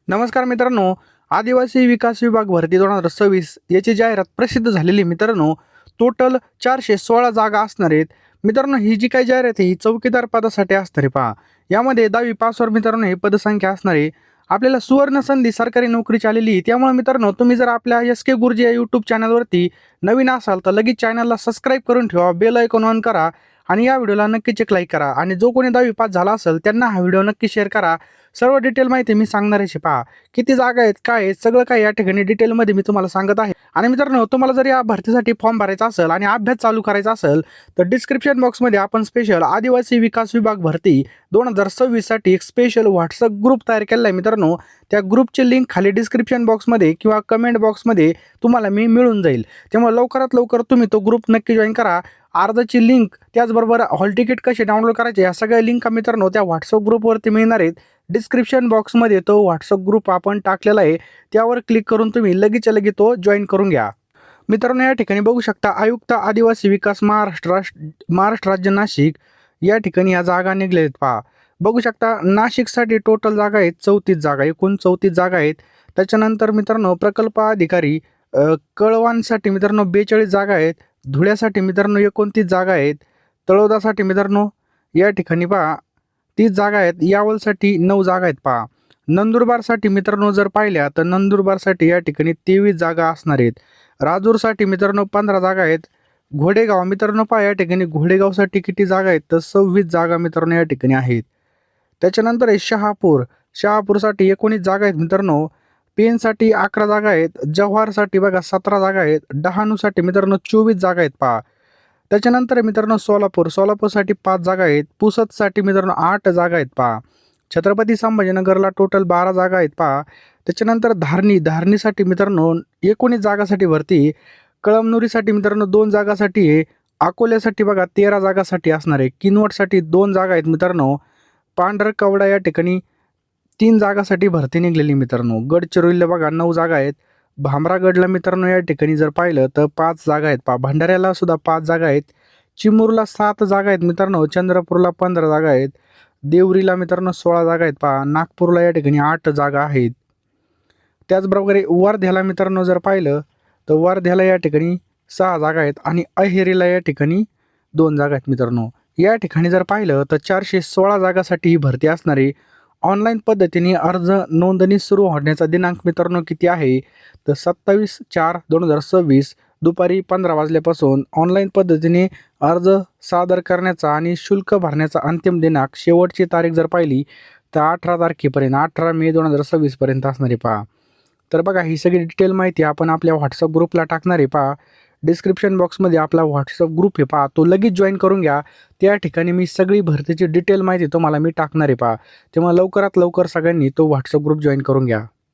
नमस्कार मित्रांनो, आदिवासी विकास विभाग भरती 2026 याची जाहिरात प्रसिद्ध झालेली मित्रांनो. टोटल 416 जागा असणार आहेत. मित्रांनो, ही जी काही जाहिरात आहे ही चौकीदार पदासाठी असणार आहे पहा. यामध्ये 10वी पासवर मित्रांनो ही पदसंख्या असणार आहे. आपल्याला सुवर्ण संधी सरकारी नोकरीची आलेली आहे. त्यामुळे मित्रांनो, तुम्ही जर आपल्या एस.के. गुरुजी या यूट्यूब चॅनलवरती नवीन असाल तर लगेच चॅनलला सबस्क्राईब करून ठेवा, बेल आयकॉन ऑन करा आणि या व्हिडिओला नक्कीच एक लाईक करा. आणि जो कोणी 10वी पास झाला असेल त्यांना हा व्हिडिओ नक्की शेअर करा. सर्व डिटेल माहिती मी सांगणार आहे. पहा किती जागा आहेत, काय आहेत, सगळं काही या ठिकाणी डिटेलमध्ये मी तुम्हाला सांगत आहे. आणि मित्रांनो, तुम्हाला जर या भरतीसाठी फॉर्म भरायचा असेल आणि अभ्यास चालू करायचा असेल तर डिस्क्रिप्शन बॉक्समध्ये आपण स्पेशल आदिवासी विकास विभाग भरती 2026 साठी एक स्पेशल व्हॉट्सअप ग्रुप तयार केला आहे मित्रांनो. त्या ग्रुपची लिंक खाली डिस्क्रिप्शन बॉक्समध्ये किंवा कमेंट बॉक्समध्ये तुम्हाला मी मिळून जाईल. त्यामुळे लवकरात लवकर तुम्ही तो ग्रुप नक्की जॉईन करा. अर्जाची लिंक त्याचबरोबर हॉल तिकीट कसे डाउनलोड करायचे या सगळ्या लिंक मित्रांनो त्या व्हॉट्सअप ग्रुपवरती मिळणार आहेत. डिस्क्रिप्शन बॉक्समध्ये तो व्हॉट्सअप ग्रुप आपण टाकलेला आहे, त्यावर क्लिक करून तुम्ही लगेच तो जॉईन करून घ्या. मित्रांनो, या ठिकाणी बघू शकता आयुक्त आदिवासी विकास महाराष्ट्र राज्य नाशिक या ठिकाणी या जागा निघलेल्या आहेत पहा. बघू शकता नाशिकसाठी टोटल जागा आहेत 34 जागा, एकूण 34 जागा आहेत. त्याच्यानंतर मित्रांनो प्रकल्प अधिकारी कळवांसाठी मित्रांनो 42 जागा आहेत. धुळ्यासाठी मित्रांनो 29 जागा आहेत. तळोदासाठी मित्रांनो या ठिकाणी पहा 30 जागा आहेत. यावलसाठी 9 जागा आहेत पहा. नंदुरबारसाठी मित्रांनो जर पाहिल्या तर नंदुरबारसाठी या ठिकाणी 23 जागा असणार आहेत. राजूरसाठी मित्रांनो 15 जागा आहेत. घोडेगाव मित्रांनो पहा या ठिकाणी घोडेगावसाठी किती जागा आहेत तर 26 जागा मित्रांनो या ठिकाणी आहेत. त्याच्यानंतर आहे शहापूरसाठी 19 जागा आहेत मित्रांनो. पेनसाठी 11 जागा आहेत. जव्हारसाठी बघा 17 जागा आहेत. डहाणूसाठी मित्रांनो 24 जागा आहेत पहा. त्याच्यानंतर मित्रांनो सोलापूरसाठी 5 जागा आहेत. पुसदसाठी मित्रांनो 8 जागा आहेत पहा. छत्रपती संभाजीनगरला टोटल 12 जागा आहेत पहा. त्याच्यानंतर धारणीसाठी मित्रांनो 19 जागासाठी भरती. कळमनुरीसाठी मित्रांनो 2 जागासाठी आहे. अकोल्यासाठी बघा 13 जागासाठी असणार आहे. किनवटसाठी 2 जागा आहेत मित्रांनो. पांढरकवडा या ठिकाणी 3 जागासाठी भरती निघलेली मित्रांनो. गडचिरोलीला बघा 9 जागा आहेत. भामरागडला मित्रांनो या ठिकाणी जर पाहिलं तर 5 जागा आहेत पहा. भंडाऱ्याला सुद्धा 5 जागा आहेत. चिमूरला 7 जागा आहेत मित्रांनो. चंद्रपूरला 15 जागा आहेत. देवरीला मित्रांनो 16 जागा आहेत पहा. नागपूरला या ठिकाणी 8 जागा आहेत. त्याचप्रकारे वर्ध्याला मित्रांनो जर पाहिलं तर वर्ध्याला या ठिकाणी 6 जागा आहेत आणि अहेरीला या ठिकाणी 2 जागा आहेत मित्रांनो. या ठिकाणी जर पाहिलं तर 416 जागासाठी ही भरती असणार आहे. ऑनलाईन पद्धतीने अर्ज नोंदणी सुरू होण्याचा दिनांक मित्रांनो किती आहे तर 27/4/2026 दुपारी 15 वाजल्यापासून ऑनलाईन पद्धतीने अर्ज सादर करण्याचा आणि शुल्क भरण्याचा अंतिम दिनांक शेवटची तारीख जर पाहिली तर 18 तारखेपर्यंत 18 मे 2026 पर्यंत असणार आहे पहा. तर बघा ही सगळी डिटेल माहिती आपण आपल्या व्हॉट्सअप ग्रुपला टाकणार आहे पहा. डिस्क्रिप्शन बॉक्समध्ये आपला व्हॉट्सअप ग्रुप आहे पहा, तो लगेच जॉईन करून घ्या. त्या ठिकाणी मी सगळी भरतीची डिटेल माहिती तुम्हाला मी टाकणार आहे पहा. तेव्हा लवकरात लवकर सगळ्यांनी तो व्हॉट्सअप ग्रुप जॉईन करून घ्या.